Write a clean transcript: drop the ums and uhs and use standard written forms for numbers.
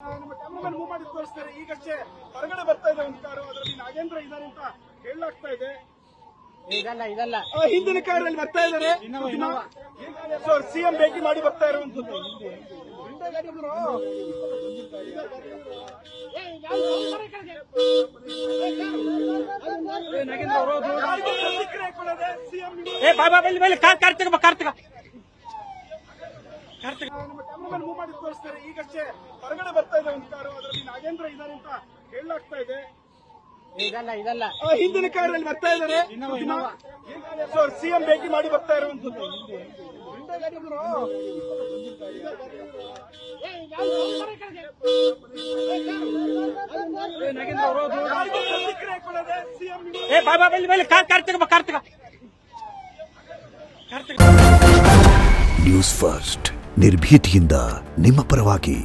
ನಮ್ಮ cameraman move ಮಾಡಿ ತೋರಿಸ್ತಾರೆ. ಈಗಷ್ಟೇ ಹೊರಗಡೆ ಬರ್ತಾ ಇದೆ ಒಂದು ಕಾರು, ಅದರಲ್ಲಿ ನಾಗೇಂದ್ರ ಇದ್ದಾರೆ ಅಂತ ಹೇಳಲಾಗ್ತಾ ಇದೆ. ಇದಲ್ಲ ಹಿಂದಿನ ಕಾರಲ್ಲಿ ಬರ್ತಾ ಇದ್ದಾರೆ. ಸಿಎಂ ಭೇಟಿ ಮಾಡಿ ಬರ್ತಾ ಇರುವಂತದ್ದು. ಪ್ರತಿಕ್ರಿಯೆ ಕೊಡದೆ ಸಿಎಂ ನಮ್ಮ ಕ್ಯಾಮ್ರಾಮನ್ ಮೂವ್ ಮಾಡಿ ತೋರಿಸ್ತಾರೆ. ಈಗಷ್ಟೇ ಹೊರಗಡೆ ಬರ್ತಾ ಇದೆ ಒಂದು ಕಾರು, ಅದರಲ್ಲಿ ನಾಗೇಂದ್ರ ಇದ್ದಾರೆ ಅಂತ ಹೇಳಲಾಗ್ತಾ ಇದೆ. ಇದಲ್ಲ ಹಿಂದಿನ ಕಾರಲ್ಲಿ ಬರ್ತಾ ಇದ್ದಾರೆ. ಸಿಎಂ ಭೇಟಿ ಮಾಡಿ ಬರ್ತಾ ಇರುವಂತದ್ದು. ಪ್ರತಿಕ್ರಿಯೆ ಕೊಡದೆ ಸಿಎಂ ನ್ಯೂಸ್ ಫಸ್ಟ್ ನಿರ್ಭೀತಿಯಿಂದ ನಿಮ್ಮ ಪರವಾಗಿ.